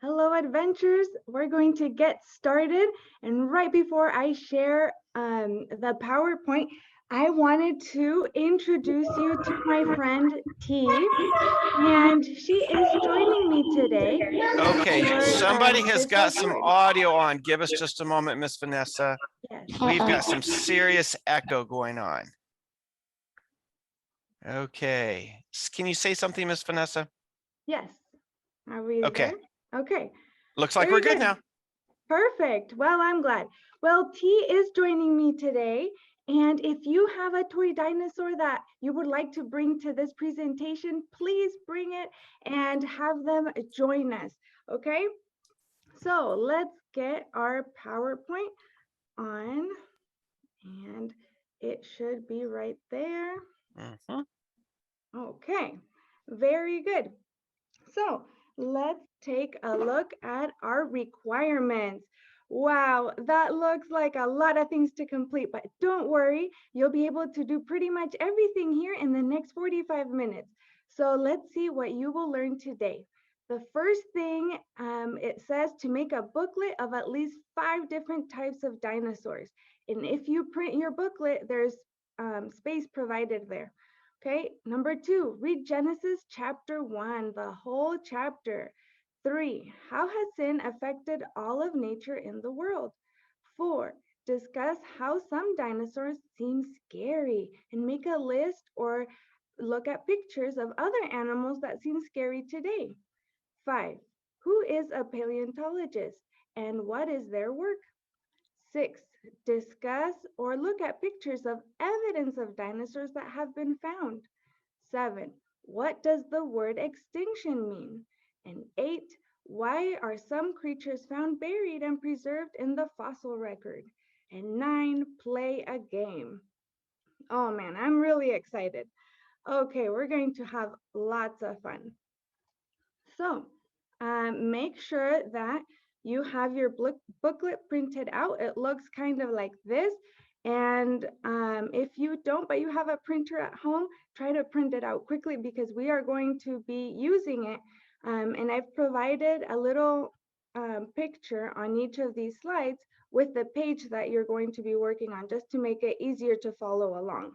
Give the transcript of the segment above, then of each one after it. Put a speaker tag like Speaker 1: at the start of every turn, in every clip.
Speaker 1: Hello, adventurers. We're going to get started. And right before I share the PowerPoint, I wanted to introduce you to my friend T. And she is joining me today.
Speaker 2: Okay, somebody has got some
Speaker 1: board.
Speaker 2: audio on. Give us just a moment, Miss Vanessa.
Speaker 1: Yes.
Speaker 2: We've got some serious echo going on. Okay. Can you say something, Miss Vanessa?
Speaker 1: Yes. Are we
Speaker 2: Okay.
Speaker 1: there? Okay.
Speaker 2: Looks like
Speaker 1: Very
Speaker 2: we're good now.
Speaker 1: Perfect. Well, I'm glad. Well, T is joining me today. And if you have a toy dinosaur that you would like to bring to this presentation, please bring it and have them join us. Okay? So let's get our PowerPoint on. And it should be right there. Okay. Very good. So let's take a look at our requirements. Wow, that looks like a lot of things to complete, but don't worry, you'll be able to do pretty much everything here in the next 45 minutes. So let's see what you will learn today. The first thing it says to make a booklet of at least 5 different types of dinosaurs. And if you print your booklet, there's space provided there. Okay, number 2, read Genesis chapter 1, the whole chapter. 3, how has sin affected all of nature in the world? 4, discuss how some dinosaurs seem scary and make a list or look at pictures of other animals that seem scary today. 5, who is a paleontologist and what is their work? 6, discuss or look at pictures of evidence of dinosaurs that have been found. 7, what does the word extinction mean? And 8, why are some creatures found buried and preserved in the fossil record? And 9, play a game. Oh man, I'm really excited. Okay, we're going to have lots of fun. So make sure that you have your booklet printed out. It looks kind of like this. And if you don't, but you have a printer at home, try to print it out quickly because we are going to be using it. And I've provided a little picture on each of these slides with the page that you're going to be working on just to make it easier to follow along.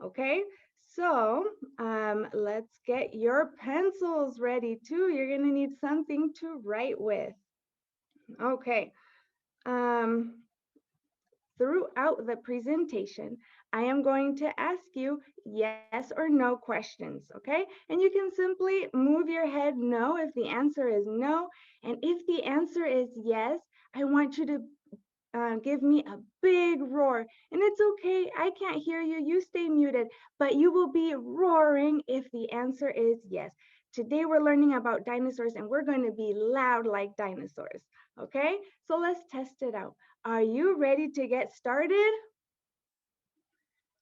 Speaker 1: Okay, so let's get your pencils ready too. You're gonna need something to write with. Okay. Throughout the presentation, I am going to ask you yes or no questions, okay? And you can simply move your head no if the answer is no. And if the answer is yes, I want you to give me a big roar. And it's okay, I can't hear you, you stay muted, but you will be roaring if the answer is yes. Today we're learning about dinosaurs and we're going to be loud like dinosaurs, okay? So let's test it out. Are you ready to get started?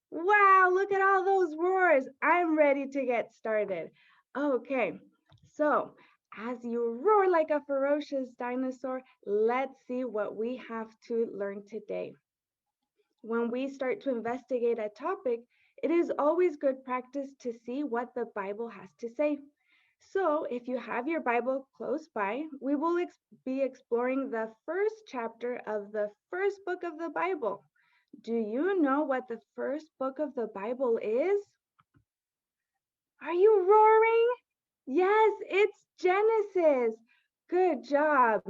Speaker 1: Wow, look at all those roars. I'm ready to get started. Okay, so as you roar like a ferocious dinosaur, let's see what we have to learn today. When we start to investigate a topic, it is always good practice to see what the Bible has to say. So if you have your Bible close by, we will be exploring the first chapter of the first book of the Bible. Do you know what the first book of the Bible is? Are you roaring? Yes, it's Genesis. Good job.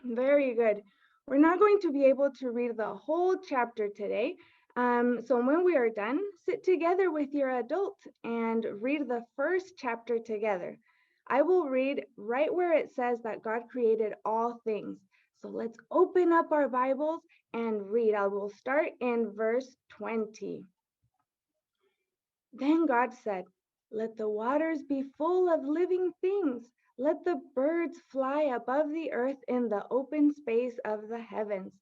Speaker 1: Very good. We're not going to be able to read the whole chapter today. So when we are done, sit together with your adult and read the first chapter together. I will read right where it says that God created all things. So let's open up our Bibles and read. I will start in verse 20. Then God said, "Let the waters be full of living things. Let the birds fly above the earth in the open space of the heavens."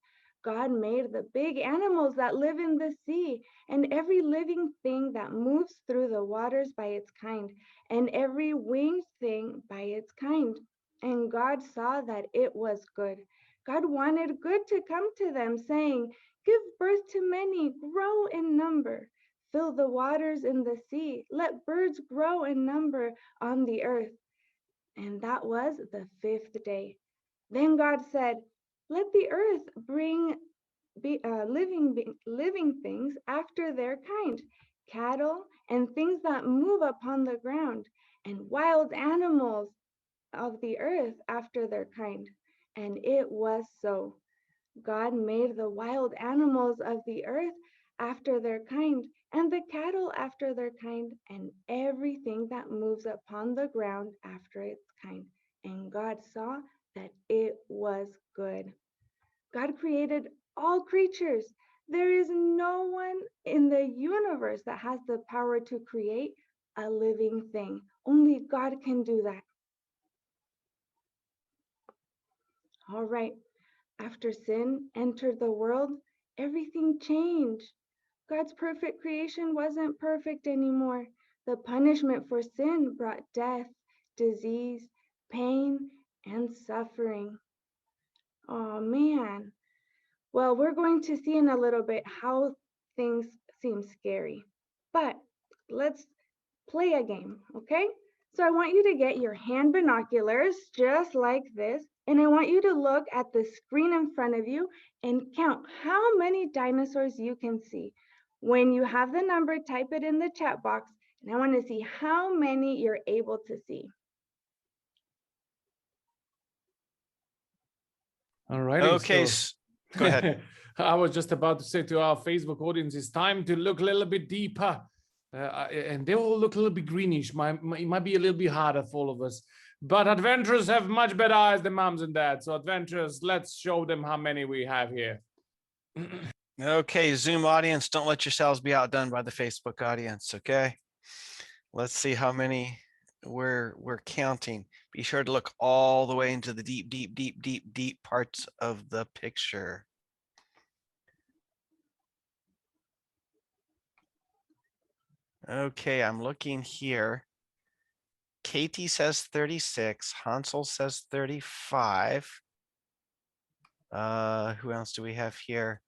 Speaker 1: God made the big animals that live in the sea, and every living thing that moves through the waters by its kind, and every winged thing by its kind. And God saw that it was good. God wanted good to come to them, saying, "Give birth to many, grow in number. Fill the waters in the sea. Let birds grow in number on the earth." and that was the 5th day. Then God said, let the earth bring living things after their kind, cattle and things that move upon the ground, and wild animals of the earth after their kind. And it was so. God made the wild animals of the earth after their kind, and the cattle after their kind, and everything that moves upon the ground after its kind. And God saw that it was good. God created all creatures. There is no one in the universe that has the power to create a living thing. Only God can do that. All right. After sin entered the world, everything changed. God's perfect creation wasn't perfect anymore. The punishment for sin brought death, disease, pain, and suffering. Oh man. Well, we're going to see in a little bit how things seem scary. But let's play a game, okay? So I want you to get your hand binoculars just like this, and I want you to look at the screen in front of you and count how many dinosaurs you can see. When you have the number, type it in the chat box, and I want to see how many you're able to see.
Speaker 3: All righty.
Speaker 2: Okay,
Speaker 3: So
Speaker 2: go ahead.
Speaker 3: I was just about to say to our Facebook audience, it's time to look a little bit deeper. And they all look a little bit greenish. It might be a little bit harder for all of us. But adventurers have much better eyes than moms and dads. So adventurers, let's show them how many we have here.
Speaker 2: Okay, Zoom audience, don't let yourselves be outdone by the Facebook audience, okay? Let's see how many we're counting. Be sure to look all the way into the deep parts of the picture. Okay, I'm looking here. Katie says 36, Hansel says 35. Who else do we have here?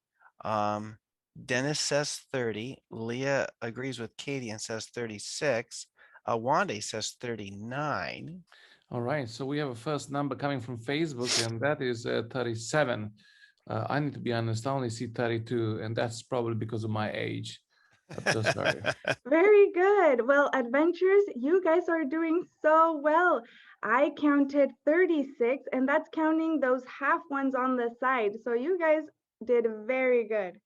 Speaker 2: Dennis says 30. Leah agrees with Katie and says 36. Wande says 39.
Speaker 3: All right, so we have a first number coming from Facebook, and that is 37. I need to be honest, I only see 32, and that's probably because of my age. I'm so sorry.
Speaker 1: Very good. Well, adventurers, you guys are doing so well. I counted 36, and that's counting those half ones on the side. So you guys did very good.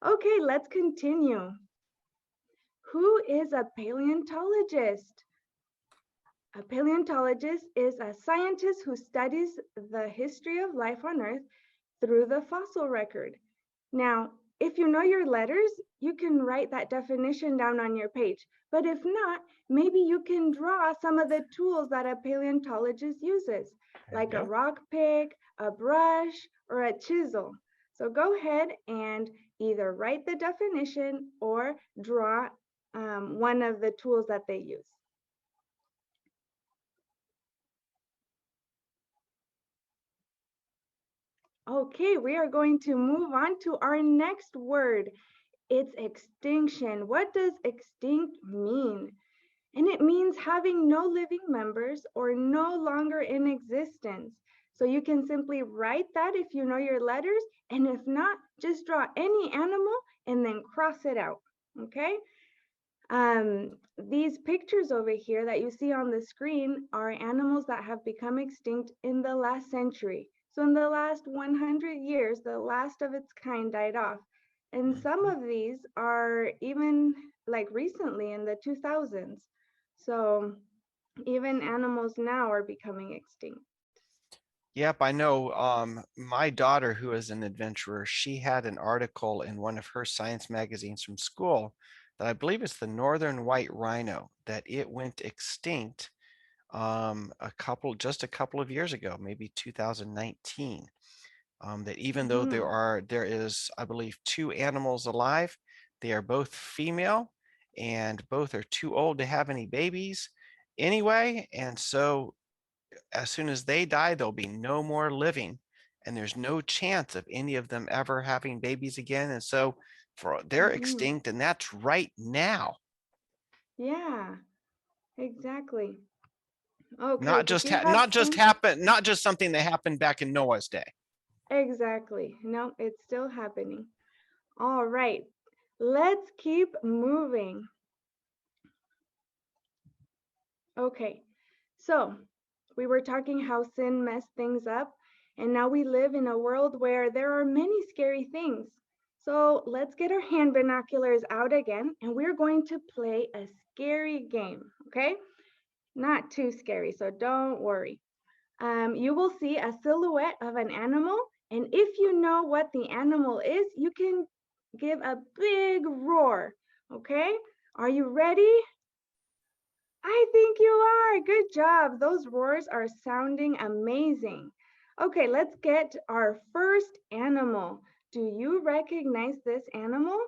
Speaker 1: Okay, let's continue. Who is a paleontologist? A paleontologist is a scientist who studies the history of life on Earth through the fossil record. Now, if you know your letters, you can write that definition down on your page. But if not, maybe you can draw some of the tools that a paleontologist uses, like a rock pick, a brush, or a chisel. So go ahead and either write the definition or draw one of the tools that they use. Okay, we are going to move on to our next word. It's extinction. What does extinct mean? And it means having no living members or no longer in existence. So you can simply write that if you know your letters, and if not, just draw any animal and then cross it out, okay? These pictures over here that you see on the screen are animals that have become extinct in the last century. So in the last 100 years, the last of its kind died off. And some of these are even like recently in the 2000s. So even animals now are becoming extinct.
Speaker 2: Yep, I know. My daughter, who is an adventurer, she had an article in one of her science magazines from school that I believe it's the northern white rhino, that it went extinct just a couple of years ago, maybe 2019. That even though there is, I believe, 2 animals alive, they are both female and both are too old to have any babies anyway. And so as soon as they die, there'll be no more living, and there's no chance of any of them ever having babies again. And so they're extinct, and that's right now.
Speaker 1: Yeah, exactly. Okay,
Speaker 2: Not
Speaker 1: did
Speaker 2: just
Speaker 1: you have some?
Speaker 2: not just something that happened back in Noah's day.
Speaker 1: Exactly. No, it's still happening. All right, let's keep moving. Okay, so we were talking how sin messed things up, and now we live in a world where there are many scary things. So let's get our hand binoculars out again, and we're going to play a scary game, okay? Not too scary, so don't worry. You will see a silhouette of an animal, and if you know what the animal is, you can give a big roar, okay? Are you ready? I think you are. Good job. Those roars are sounding amazing. Okay, let's get our first animal. Do you recognize this animal?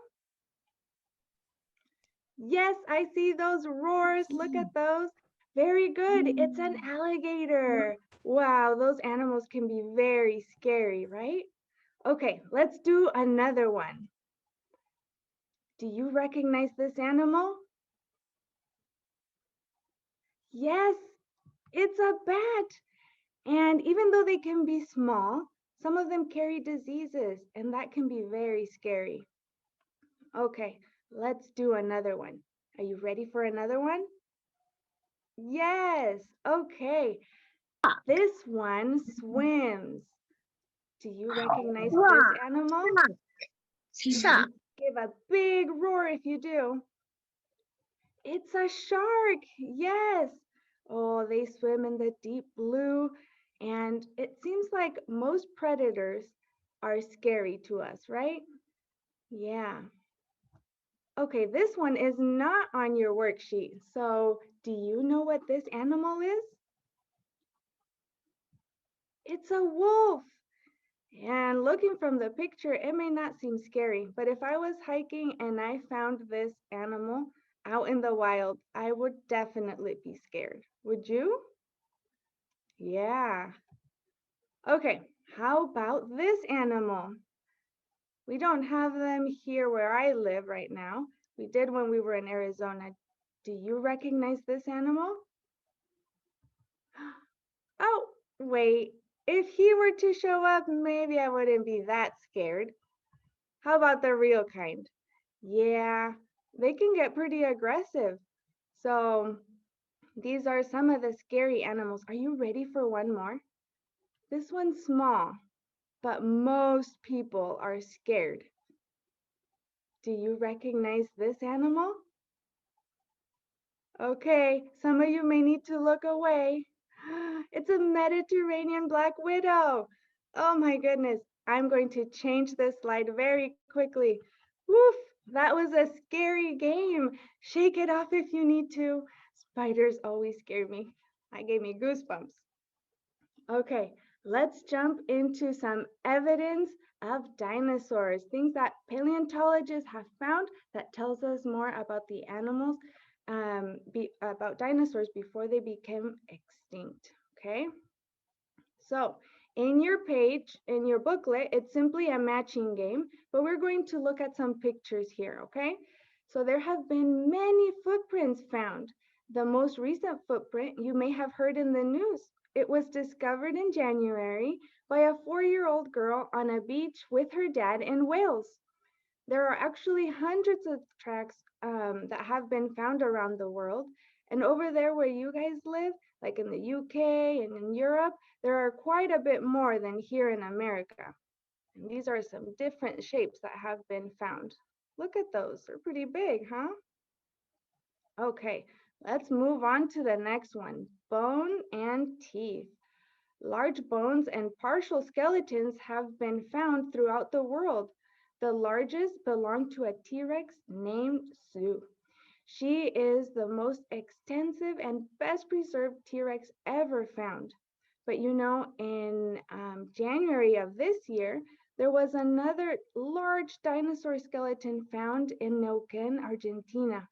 Speaker 1: Yes, I see those roars. Look at those. Very good. It's an alligator. Wow, those animals can be very scary, right? Okay, let's do another one. Do you recognize this animal? Yes, it's a bat. And even though they can be small, some of them carry diseases, and that can be very scary. Okay, let's do another one. Are you ready for another one? Yes, okay. This one swims. Do you recognize this animal? Give a big roar if you do. It's a shark. Yes. Oh, they swim in the deep blue. And it seems like most predators are scary to us, right? Yeah. Okay, this one is not on your worksheet. So do you know what this animal is? It's a wolf. And looking from the picture, it may not seem scary, but if I was hiking and I found this animal out in the wild, I would definitely be scared. Would you? Yeah. Okay, how about this animal? We don't have them here where I live right now. We did when we were in Arizona. Do you recognize this animal? Oh, wait. If he were to show up, maybe I wouldn't be that scared. How about the real kind? Yeah, they can get pretty aggressive. So these are some of the scary animals. Are you ready for one more? This one's small, but most people are scared. Do you recognize this animal? Okay, some of you may need to look away. It's a Mediterranean black widow. Oh my goodness, I'm going to change this slide very quickly. Woof, that was a scary game. Shake it off if you need to. Spiders always scare me. That gave me goosebumps. Okay, let's jump into some evidence of dinosaurs, things that paleontologists have found that tells us more about the animals, about dinosaurs before they became extinct, okay? So in your page, in your booklet, it's simply a matching game, but we're going to look at some pictures here, okay? So there have been many footprints found. The most recent footprint you may have heard in the news. It was discovered in January by a 4-year-old girl on a beach with her dad in Wales. There are actually hundreds of tracks that have been found around the world. And over there where you guys live, like in the UK and in Europe, there are quite a bit more than here in America. And these are some different shapes that have been found. Look at those, they're pretty big, huh? Okay, let's move on to the next one, bone and teeth. Large bones and partial skeletons have been found throughout the world. The largest belonged to a T-Rex named Sue. She is the most extensive and best preserved T-Rex ever found. But you know, in January of this year, there was another large dinosaur skeleton found in Neuquén, Argentina.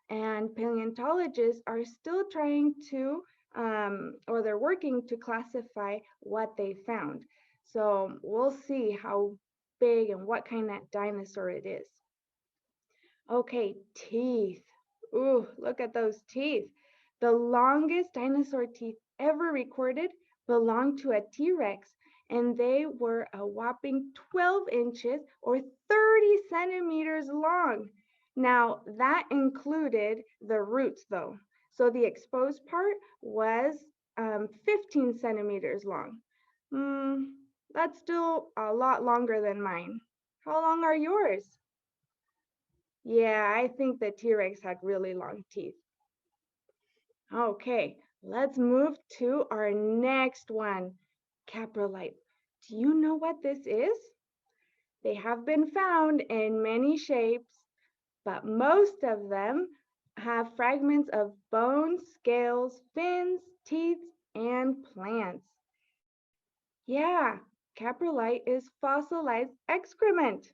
Speaker 1: And paleontologists are still trying to, or they're working to classify what they found. So we'll see how big and what kind of dinosaur it is. Okay, teeth. Ooh, look at those teeth. The longest dinosaur teeth ever recorded belonged to a T-Rex, and they were a whopping 12 inches or 30 centimeters long. Now, that included the roots, though. So the exposed part was 15 centimeters long. That's still a lot longer than mine. How long are yours? Yeah, I think the T-Rex had really long teeth. Okay, let's move to our next one, Capralite. Do you know what this is? They have been found in many shapes, but most of them have fragments of bones, scales, fins, teeth, and plants. Yeah, Caprolite is fossilized excrement.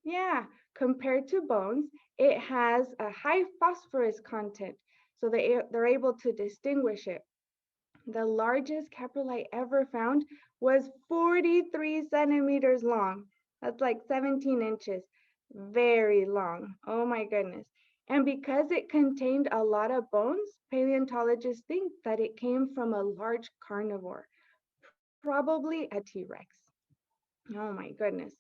Speaker 1: Yeah, compared to bones, it has a high phosphorus content, so they're able to distinguish it. The largest caprolite ever found was 43 centimeters long. That's like 17 inches. Very long. Oh my goodness. And because it contained a lot of bones, paleontologists think that it came from a large carnivore, probably a T-Rex. Oh my goodness.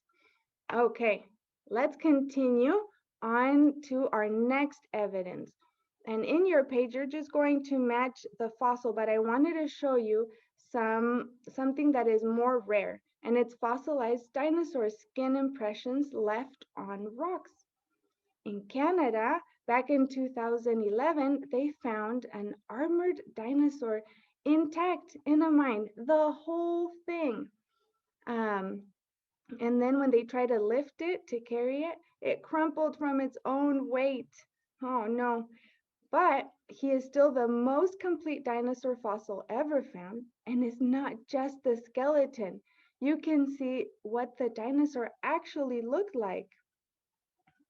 Speaker 1: Okay, let's continue on to our next evidence. And in your page, you're just going to match the fossil, but I wanted to show you something that is more rare, and it's fossilized dinosaur skin impressions left on rocks. In Canada, back in 2011, they found an armored dinosaur intact in a mine, the whole thing. And then when they tried to lift it to carry it, it crumpled from its own weight. Oh no. But he is still the most complete dinosaur fossil ever found, and it's not just the skeleton. You can see what the dinosaur actually looked like.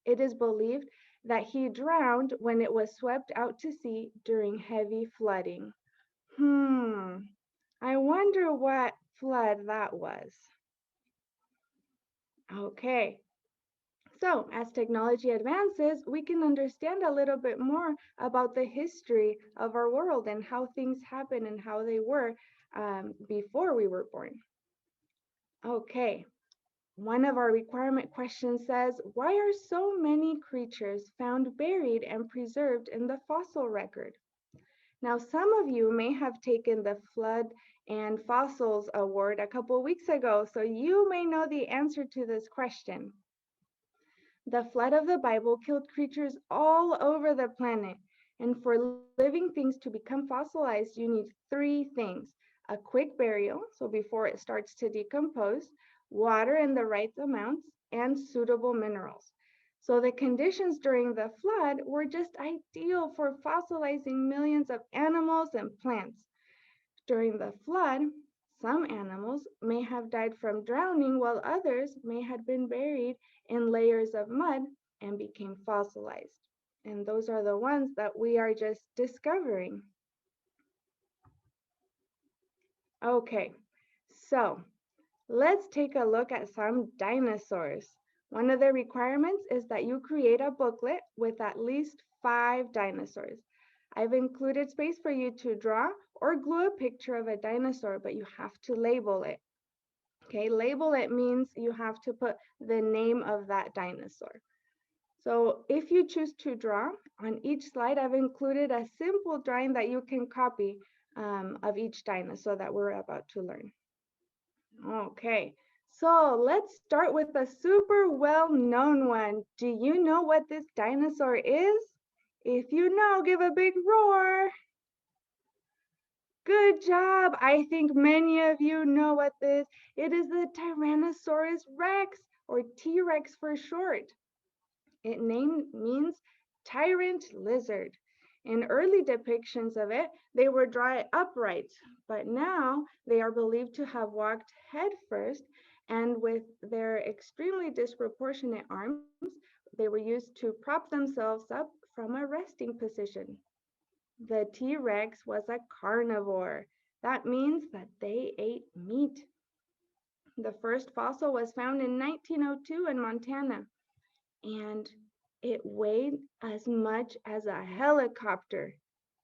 Speaker 1: It is believed that he drowned when it was swept out to sea during heavy flooding. I wonder what flood that was. Okay, so as technology advances, we can understand a little bit more about the history of our world and how things happened and how they were before we were born. Okay, one of our requirement questions says, why are so many creatures found buried and preserved in the fossil record? Now, some of you may have taken the Flood and Fossils Award a couple weeks ago, so you may know the answer to this question. The flood of the Bible killed creatures all over the planet, and for living things to become fossilized, you need three things: a quick burial, so before it starts to decompose, water in the right amounts, and suitable minerals. So the conditions during the flood were just ideal for fossilizing millions of animals and plants. During the flood, some animals may have died from drowning, while others may have been buried in layers of mud and became fossilized. And those are the ones that we are just discovering. Okay, so let's take a look at some dinosaurs. One of the requirements is that you create a booklet with at least 5 dinosaurs. I've included space for you to draw or glue a picture of a dinosaur, but you have to label it. Okay, label it means you have to put the name of that dinosaur. So if you choose to draw, on each slide I've included a simple drawing that you can copy of each dinosaur that we're about to learn. Okay, so let's start with a super well-known one. Do you know what this dinosaur is? If you know, give a big roar. Good job. I think many of you know what this is. It is the Tyrannosaurus Rex, or T-Rex for short. It means tyrant lizard. In early depictions of it, they were drawn upright, but now they are believed to have walked head first, and with their extremely disproportionate arms, they were used to prop themselves up from a resting position. The T-Rex was a carnivore. That means that they ate meat. The first fossil was found in 1902 in Montana, and it weighed as much as a helicopter.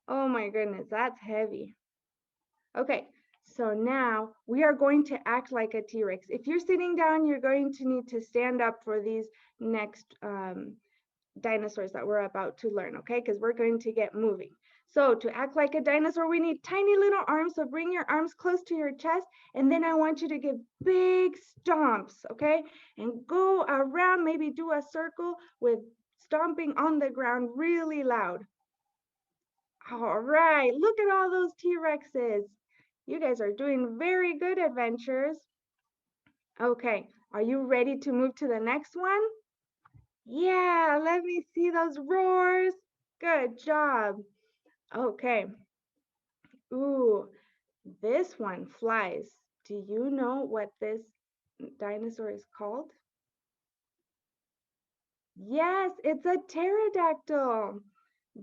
Speaker 1: Oh my goodness, that's heavy. Okay, so now we are going to act like a T-Rex. If you're sitting down, you're going to need to stand up for these next dinosaurs that we're about to learn, okay? Because we're going to get moving. So to act like a dinosaur, we need tiny little arms. So bring your arms close to your chest, and then I want you to give big stomps, okay? And go around, maybe do a circle with stomping on the ground really loud. All right, look at all those T-Rexes. You guys are doing very good, adventurers. Okay, are you ready to move to the next one? Yeah, let me see those roars. Good job. Okay. Ooh, this one flies. Do you know what this dinosaur is called? Yes, it's a pterodactyl.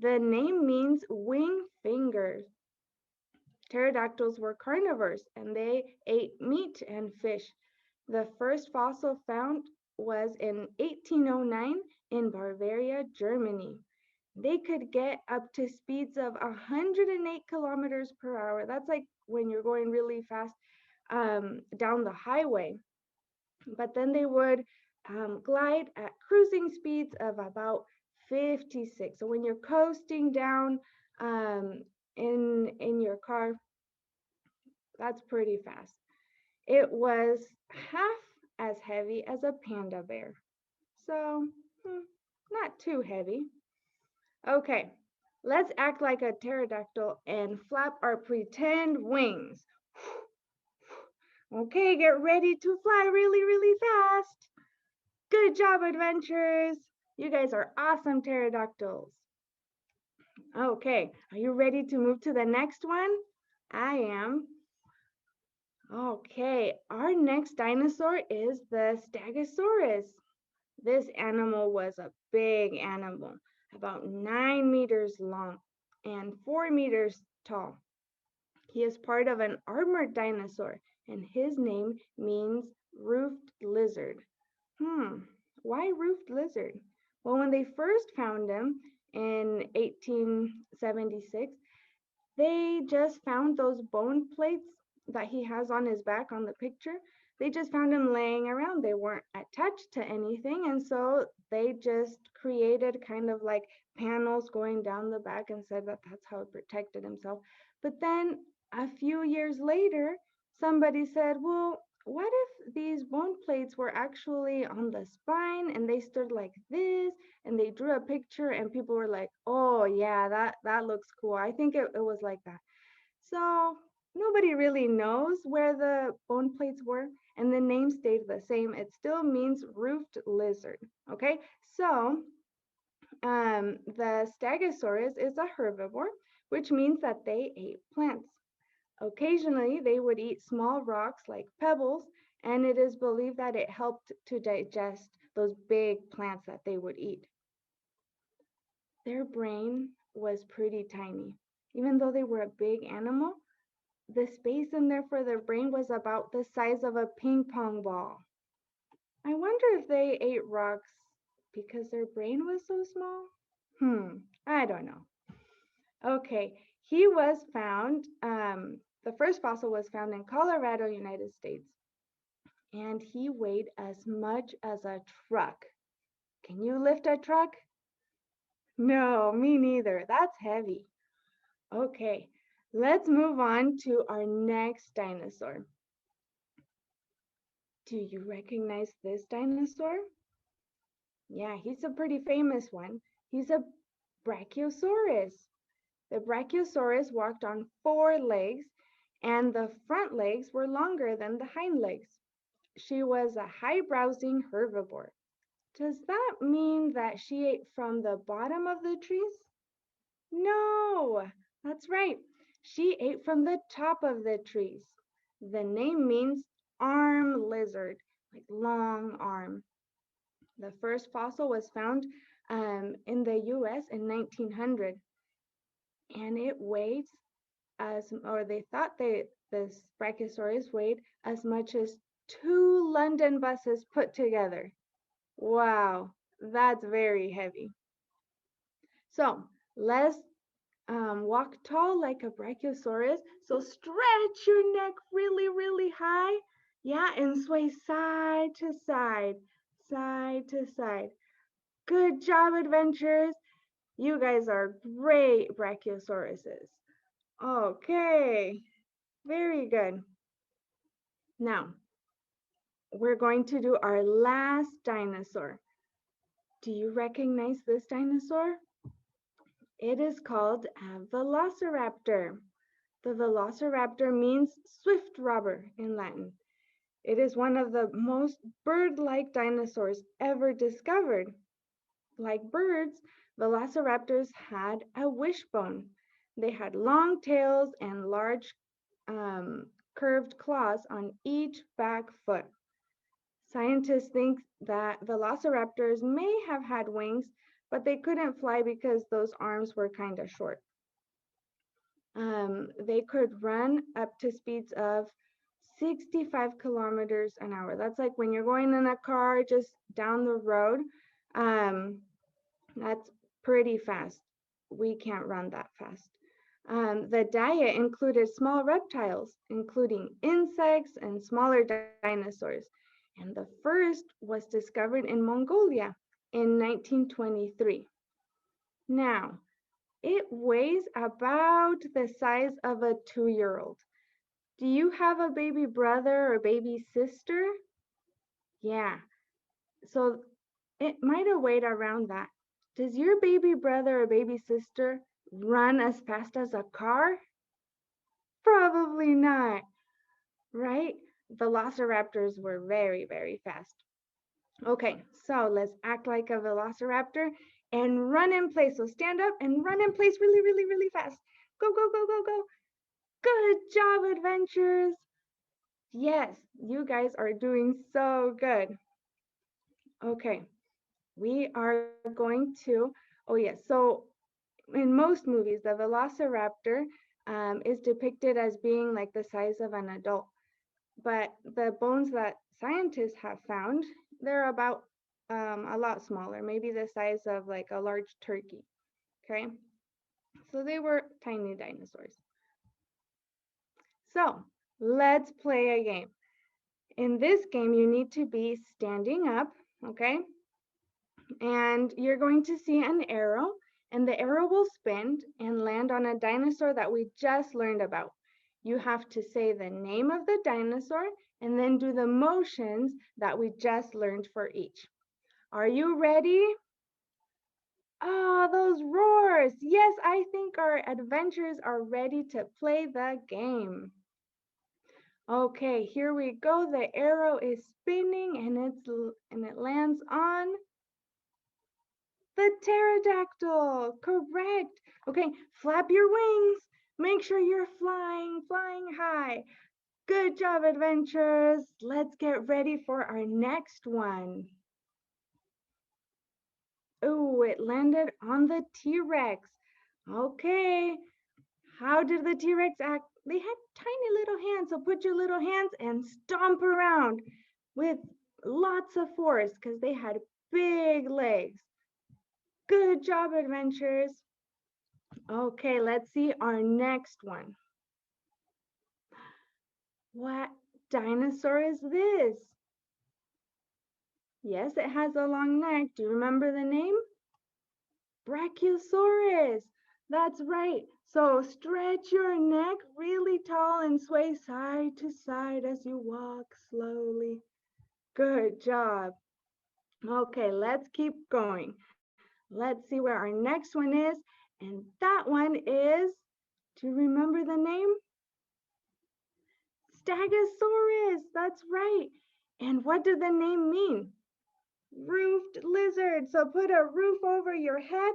Speaker 1: The name means wing fingers. Pterodactyls were carnivores and they ate meat and fish. The first fossil found was in 1809 in Bavaria, Germany. They could get up to speeds of 108 kilometers per hour. That's like when you're going really fast down the highway. But then they would glide at cruising speeds of about 56. So when you're coasting down in your car, that's pretty fast. It was half as heavy as a panda bear. So, not too heavy. Okay, let's act like a pterodactyl and flap our pretend wings. Okay, get ready to fly really, really fast. Good job, adventurers. You guys are awesome pterodactyls. Okay, are you ready to move to the next one? I am. Okay, our next dinosaur is the Stegosaurus. This animal was a big animal, about 9 meters long and 4 meters tall. He is part of an armored dinosaur, and his name means roofed lizard. Why roofed lizard? Well, when they first found him in 1876, they just found those bone plates that he has on his back on the picture. They just found him laying around. They weren't attached to anything. And so they just created kind of like panels going down the back and said that that's how he protected himself. But then a few years later, somebody said, well, what if these bone plates were actually on the spine and they stood like this and they drew a picture and people were like, oh yeah, that looks cool. I think it was like that. So nobody really knows where the bone plates were and the name stayed the same. It still means roofed lizard. Okay, so the Stegosaurus is a herbivore, which means that they ate plants. Occasionally, they would eat small rocks like pebbles, and it is believed that it helped to digest those big plants that they would eat. Their brain was pretty tiny. Even though they were a big animal, the space in there for their brain was about the size of a ping pong ball. I wonder if they ate rocks because their brain was so small? I don't know. Okay, he was found, the first fossil was found in Colorado, United States, and he weighed as much as a truck. Can you lift a truck? No, me neither. That's heavy. Okay, let's move on to our next dinosaur. Do you recognize this dinosaur? Yeah, he's a pretty famous one. He's a Brachiosaurus. The Brachiosaurus walked on 4 legs, and the front legs were longer than the hind legs. She was a high-browsing herbivore. Does that mean that she ate from the bottom of the trees? No, that's right. She ate from the top of the trees. The name means arm lizard, like long arm. The first fossil was found in the US in 1900, and it weighs or they thought this Brachiosaurus weighed as much as 2 London buses put together. Wow, that's very heavy. So let's walk tall like a Brachiosaurus. So stretch your neck really, really high. Yeah, and sway side to side, side to side. Good job, adventurers. You guys are great Brachiosauruses. Okay, very good. Now, we're going to do our last dinosaur. Do you recognize this dinosaur? It is called a Velociraptor. The Velociraptor means swift robber in Latin. It is one of the most bird-like dinosaurs ever discovered. Like birds, velociraptors had a wishbone. They had long tails and large curved claws on each back foot. Scientists think that velociraptors may have had wings, but they couldn't fly because those arms were kind of short. They could run up to speeds of 65 kilometers an hour. That's like when you're going in a car just down the road. That's pretty fast. We can't run that fast. The diet included small reptiles, including insects and smaller dinosaurs. And the first was discovered in Mongolia in 1923. Now, it weighs about the size of a 2-year-old. Do you have a baby brother or baby sister? Yeah, so it might have weighed around that. Does your baby brother or baby sister run as fast as a car? Probably not, right? Velociraptors were very, very fast. Okay, so let's act like a velociraptor and run in place. So stand up and run in place really, really, really fast. Go, go, go, go, go. Good job, adventurers. Yes, you guys are doing so good. Okay, we are going to, oh yes, so in most movies, the velociraptor is depicted as being like the size of an adult. But the bones that scientists have found, they're about a lot smaller, maybe the size of like a large turkey. Okay, so they were tiny dinosaurs. So let's play a game. In this game, you need to be standing up, okay? And you're going to see an arrow, and the arrow will spin and land on a dinosaur that we just learned about. You have to say the name of the dinosaur and then do the motions that we just learned for each. Are you ready? Oh, those roars. Yes, I think our adventurers are ready to play the game. Okay, here we go. The arrow is spinning and it lands on the pterodactyl. Correct. Okay, flap your wings. Make sure you're flying high. Good job, adventurers. Let's get ready for our next one. Oh, it landed on the T-Rex. Okay, how did the T-Rex act? They had tiny little hands, so put your little hands and stomp around with lots of force because they had big legs. Good job, adventurers. Okay, let's see our next one. What dinosaur is this? Yes, it has a long neck. Do you remember the name? Brachiosaurus. That's right. So stretch your neck really tall and sway side to side as you walk slowly. Good job. Okay, let's keep going. Let's see where our next one is. And that one is, do you remember the name? Stegosaurus. That's right. And what did the name mean? Roofed lizard. So put a roof over your head.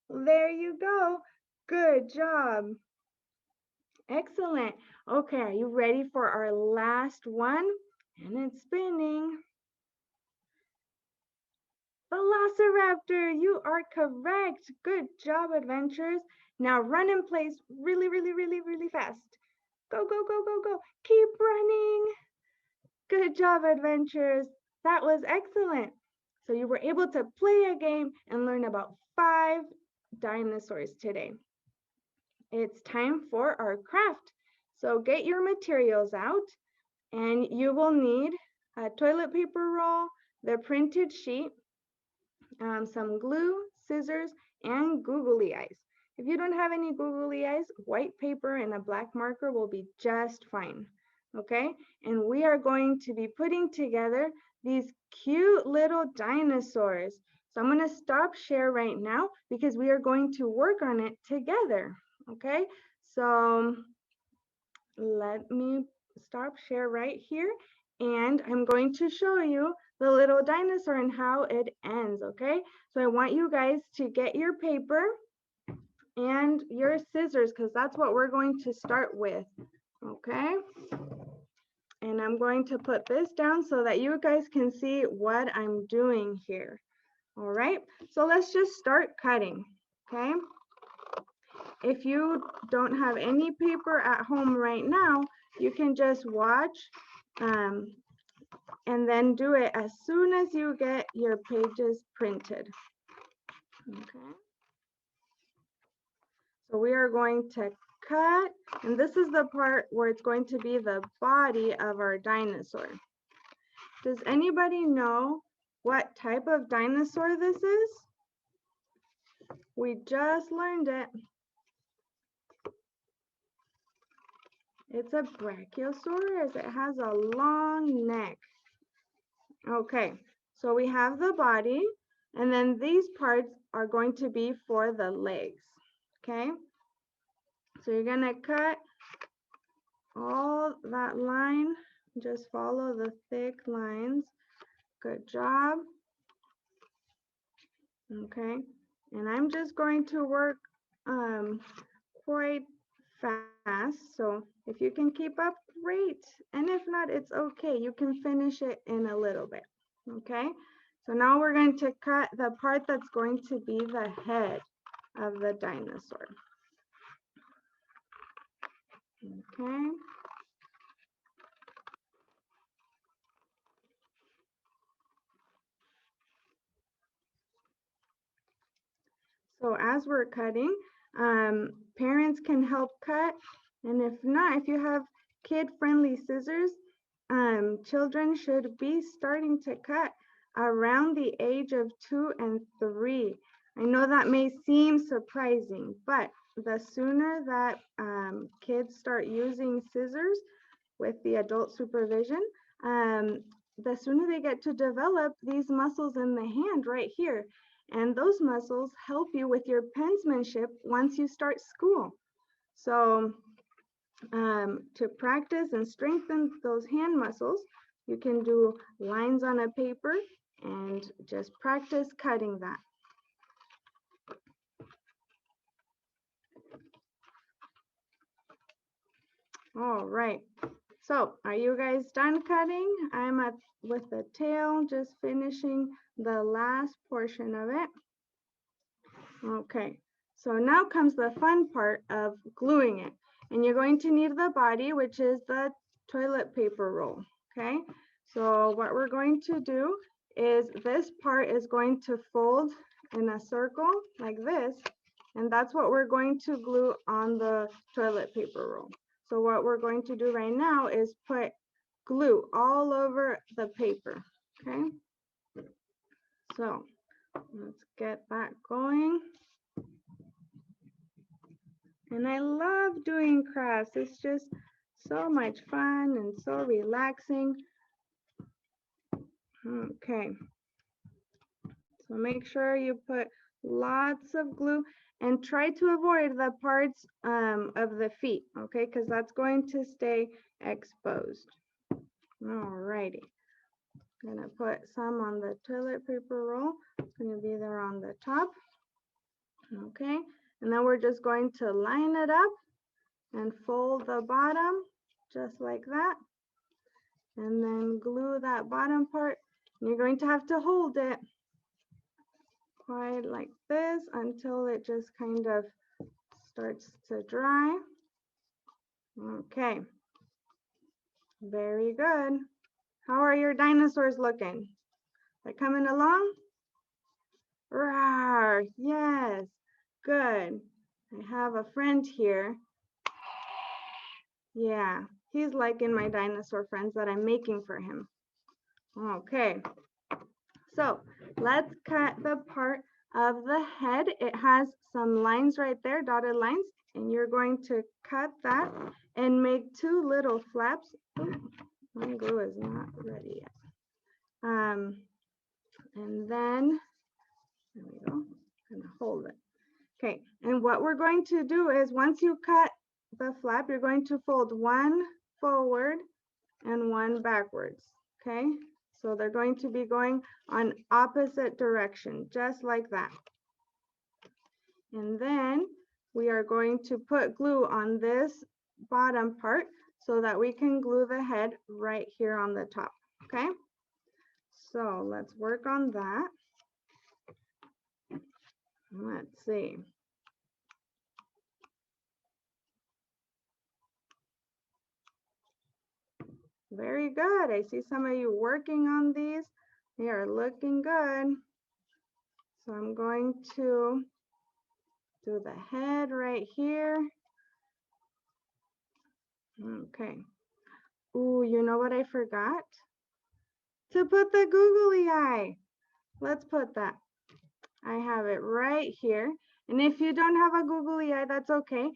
Speaker 1: There you go. Good job. Excellent. Okay, are you ready for our last one? And it's spinning. Velociraptor, you are correct. Good job, adventurers. Now run in place really, really, really, really fast. Go, go, go, go, go. Keep running. Good job, adventurers. That was excellent. So you were able to play a game and learn about 5 dinosaurs today. it's time for our craft. So get your materials out, and you will need a toilet paper roll, the printed sheet, some glue, scissors, and googly eyes. If you don't have any googly eyes, white paper and a black marker will be just fine, okay? And we are going to be putting together these cute little dinosaurs. So I'm gonna stop share right now because we are going to work on it together, okay? So let me stop share right here, and I'm going to show you the little dinosaur and how it ends, okay? So I want you guys to get your paper and your scissors because that's what we're going to start with, okay? And I'm going to put this down so that you guys can see what I'm doing here. All right, so let's just start cutting, okay? If you don't have any paper at home right now, you can just watch and then do it as soon as you get your pages printed, okay? So we are going to cut, and this is the part where it's going to be the body of our dinosaur. Does anybody know what type of dinosaur this is? We just learned it. It's a Brachiosaurus. It has a long neck. Okay, so we have the body, and then these parts are going to be for the legs, okay? So you're gonna cut all that line, just follow the thick lines. Good job. Okay, and I'm just going to work quite fast, so if you can keep up, great, and if not, it's okay. You can finish it in a little bit, okay? So now we're going to cut the part that's going to be the head of the dinosaur. Okay. So as we're cutting, parents can help cut, and if not, if you have kid-friendly scissors, children should be starting to cut around the age of 2 and 3. I know that may seem surprising, but the sooner that kids start using scissors with the adult supervision, the sooner they get to develop these muscles in the hand right here. And those muscles help you with your penmanship once you start school. So to practice and strengthen those hand muscles, you can do lines on a paper and just practice cutting that. All right, so are you guys done cutting? I'm with the tail, just finishing the last portion of it. Okay, so now comes the fun part of gluing it. And you're going to need the body, which is the toilet paper roll, okay? So what we're going to do is this part is going to fold in a circle like this, and that's what we're going to glue on the toilet paper roll. So what we're going to do right now is put glue all over the paper, okay? So let's get that going. And I love doing crafts. It's just so much fun and so relaxing. Okay. So make sure you put lots of glue and try to avoid the parts of the feet, okay? Because that's going to stay exposed. Alrighty. I'm gonna put some on the toilet paper roll. It's gonna be there on the top. Okay. And then we're just going to line it up and fold the bottom just like that. And then glue that bottom part. And you're going to have to hold it quite like this until it just kind of starts to dry. Okay. Very good. How are your dinosaurs looking? They're coming along? Rawr, yes, good. I have a friend here. Yeah, he's liking my dinosaur friends that I'm making for him. Okay, so let's cut the part of the head. It has some lines right there, dotted lines, and you're going to cut that and make two little flaps. Ooh, my glue is not ready yet. And then, there we go, I'm gonna hold it. Okay, and what we're going to do is once you cut the flap, you're going to fold one forward and one backwards, okay? So they're going to be going on opposite direction, just like that. And then we are going to put glue on this bottom part so that we can glue the head right here on the top, okay? So let's work on that. Let's see. Very good. I see some of you working on these. They are looking good. So I'm going to do the head right here. Okay. Ooh, you know what I forgot? To put the googly eye. Let's put that. I have it right here. And if you don't have a googly eye, that's okay.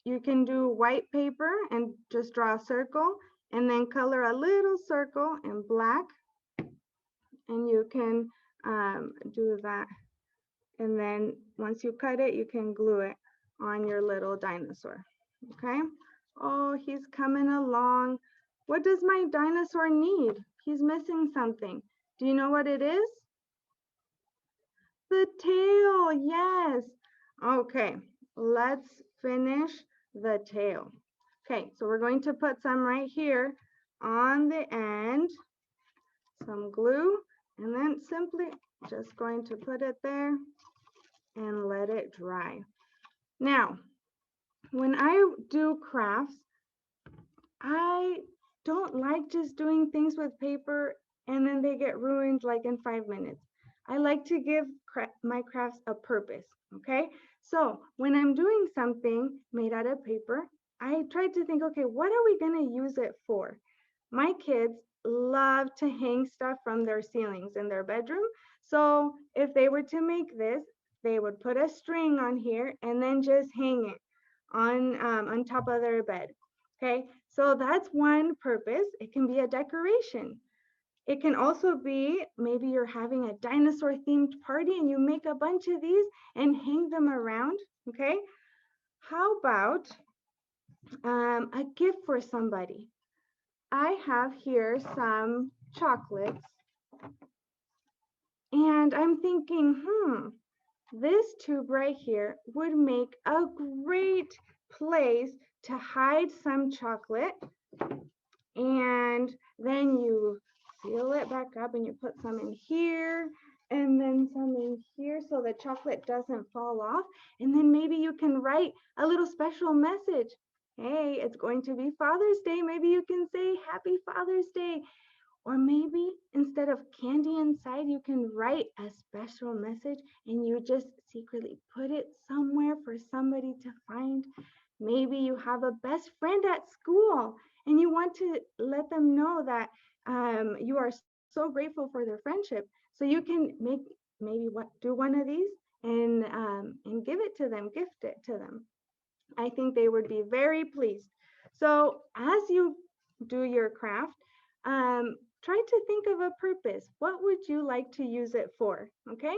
Speaker 1: You can do white paper and just draw a circle and then color a little circle in black. And you can do that. And then once you cut it, you can glue it on your little dinosaur. Okay. Oh, he's coming along. What does my dinosaur need? He's missing something. Do you know what it is? The tail, yes. Okay, let's finish the tail. Okay, so we're going to put some right here on the end, some glue, and then simply just going to put it there and let it dry. Now, when I do crafts, I don't like just doing things with paper and then they get ruined like in 5 minutes. I like to give my crafts a purpose, okay? So when I'm doing something made out of paper, I try to think, okay, what are we gonna use it for? My kids love to hang stuff from their ceilings in their bedroom. So if they were to make this, they would put a string on here and then just hang it on top of their bed. Okay, so that's one purpose. It can be a decoration. It can also be maybe you're having a dinosaur themed party and you make a bunch of these and hang them around. Okay, how about a gift for somebody? I have here some chocolates and I'm thinking, this tube right here would make a great place to hide some chocolate. And then you seal it back up and you put some in here and then some in here so the chocolate doesn't fall off. And then maybe you can write a little special message. Hey, it's going to be Father's Day. Maybe you can say Happy Father's Day. Or maybe instead of candy inside, you can write a special message and you just secretly put it somewhere for somebody to find. Maybe you have a best friend at school and you want to let them know that you are so grateful for their friendship. So you can do one of these and give it to them, gift it to them. I think they would be very pleased. So as you do your craft, try to think of a purpose. What would you like to use it for? Okay,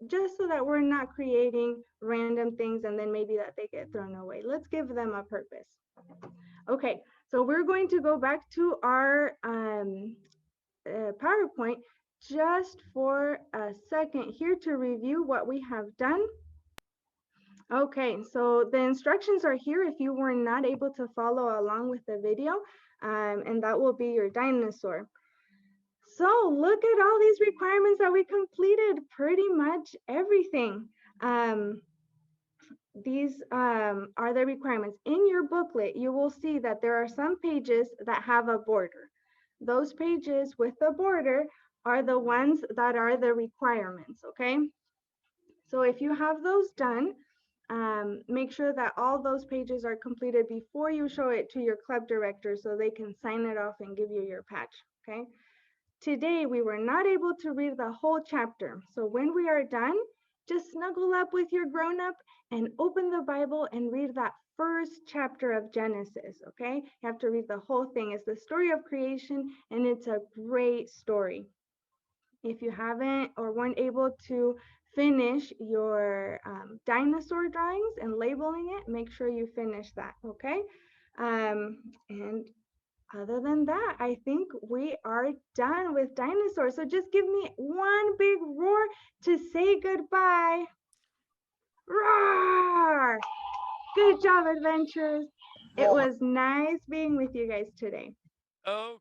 Speaker 1: just so that we're not creating random things and then maybe that they get thrown away. Let's give them a purpose. Okay, so we're going to go back to our PowerPoint just for a second here to review what we have done. Okay, so the instructions are here if you were not able to follow along with the video, and that will be your dinosaur. So look at all these requirements that we completed, pretty much everything. These are the requirements. In your booklet, you will see that there are some pages that have a border. Those pages with the border are the ones that are the requirements, okay? So if you have those done, Make sure that all those pages are completed before you show it to your club director so they can sign it off and give you your patch, okay? Today, we were not able to read the whole chapter. So when we are done, just snuggle up with your grown-up and open the Bible and read that first chapter of Genesis, okay? You have to read the whole thing. It's the story of creation, and it's a great story. If you haven't or weren't able to finish your dinosaur drawings and labeling it, make sure you finish that, okay? And other than that, I think we are done with dinosaurs. So just give me one big roar to say goodbye. Roar! Good job, adventurers. It was nice being with you guys today.
Speaker 2: Oh.